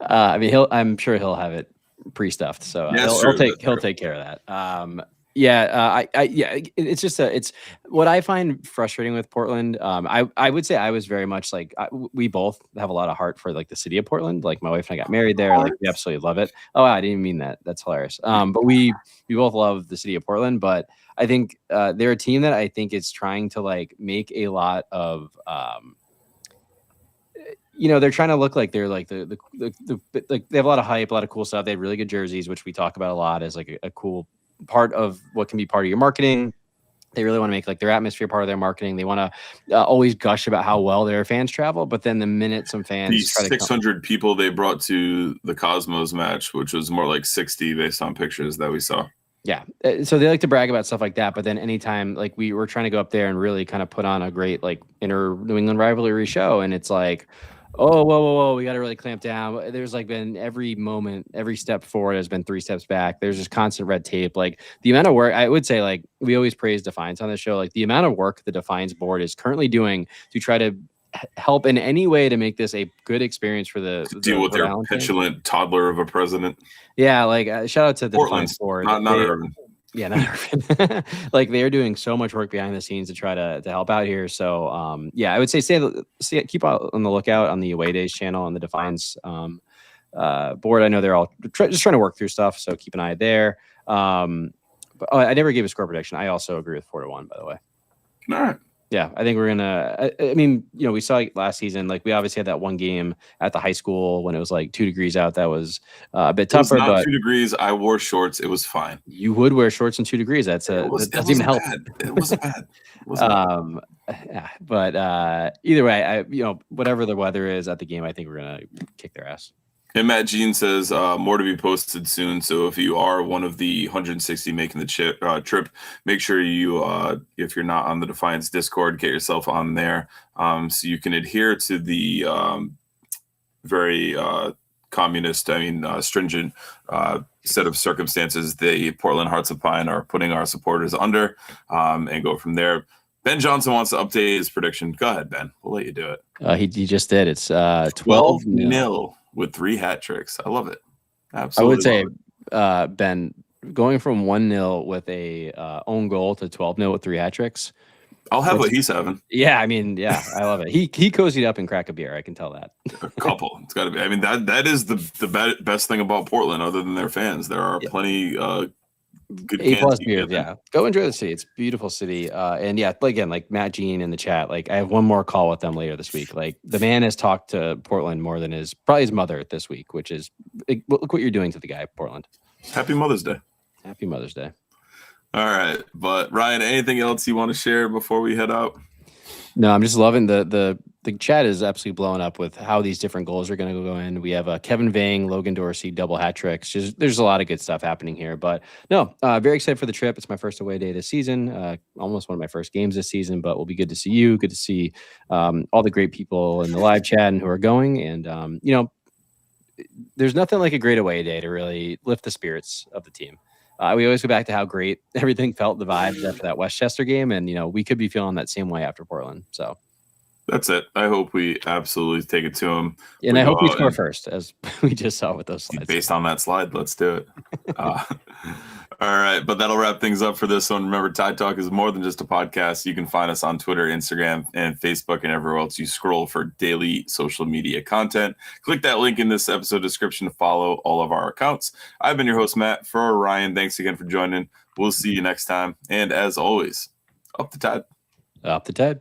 I mean, I'm sure he'll have it pre-stuffed, so he'll take care of that. It's just it's what I find frustrating with Portland. I would say I was very much like we both have a lot of heart for like the city of Portland. Like my wife and I got married there. Like we absolutely love it. Oh, I didn't mean that. That's hilarious. But we both love the city of Portland. But I think they're a team that I think is trying to like make a lot of they're trying to look like they're like the like they have a lot of hype, a lot of cool stuff. They have really good jerseys, which we talk about a lot as like a cool part of what can be part of your marketing. They really want to make like their atmosphere part of their marketing. They want to always gush about how well their fans travel, but then the minute some fans the 600 people they brought to the Cosmos match, which was more like 60 based on pictures that we saw. Yeah. So they like to brag about stuff like that, but then anytime like we were trying to go up there and really kind of put on a great like inner New England rivalry show, and it's like, oh, whoa, we got to really clamp down. There's like been every moment, every step forward has been 3 steps back. There's just constant red tape. Like the amount of work, I would say, like we always praise Defiance on the show. Like the amount of work the Defiance board is currently doing to try to help in any way to make this a good experience for the deal with their petulant toddler of a president. Yeah, like shout out to the Portland's, Defiance board. not Urban. Yeah, not Irvin. Like they're doing so much work behind the scenes to try to help out here. So I would say keep out on the lookout on the Away Days channel on the Defiance board. I know they're all just trying to work through stuff, so keep an eye there. But I never gave a score prediction. I also agree with 4-1, by the way. All right. Yeah, I think we're gonna. I mean, we saw it last season. Like we obviously had that one game at the high school when it was like 2 degrees out. That was a bit tougher. It was not but 2 degrees. I wore shorts. It was fine. You would wear shorts in 2 degrees. That doesn't even help. It wasn't bad. Yeah, but either way, I whatever the weather is at the game, I think we're gonna kick their ass. And Matt Jean says more to be posted soon. So if you are one of the 160 making the trip, make sure you, if you're not on the Defiance Discord, get yourself on there so you can adhere to the very stringent set of circumstances the Portland Hearts of Pine are putting our supporters under, and go from there. Ben Johnson wants to update his prediction. Go ahead, Ben. We'll let you do it. He just did. It's 12-0. With 3 hat tricks. I love it. Absolutely. I would say, Ben, going from 1-0 with a own goal to 12-0 with 3 hat tricks. I'll have what he's having. Yeah, I mean, yeah, I love it. He cozied up and cracked a beer. I can tell that. A couple. It's got to be. I mean, that is the best thing about Portland, other than their fans. There are plenty good A+ beers. Yeah, go enjoy the city. It's a beautiful city. And yeah, again, like Matt Jean in the chat. Like I have one more call with them later this week. Like the man has talked to Portland more than probably his mother this week, which is look what you're doing to the guy, Portland. Happy Mother's Day. Happy Mother's Day. All right, but Ryan, anything else you want to share before we head out? No, I'm just loving the chat is absolutely blowing up with how these different goals are going to go in. We have Kevin Vang, Logan Dorsey, double hat tricks. There's a lot of good stuff happening here. But no, very excited for the trip. It's my first away day this season. Almost one of my first games this season, but we'll be good to see you. Good to see all the great people in the live chat and who are going. And there's nothing like a great away day to really lift the spirits of the team. We always go back to how great everything felt, the vibes after that Westchester game. And, we could be feeling that same way after Portland. So that's it. I hope we absolutely take it to them. And I hope we score first, as we just saw with those slides. Based on that slide, let's do it. All right, but that'll wrap things up for this one. Remember, Tide Talk is more than just a podcast. You can find us on Twitter, Instagram, and Facebook, and everywhere else you scroll for daily social media content. Click that link in this episode description to follow all of our accounts. I've been your host, Matt. For Ryan, thanks again for joining. We'll see you next time. And as always, up the Tide. Up the Tide.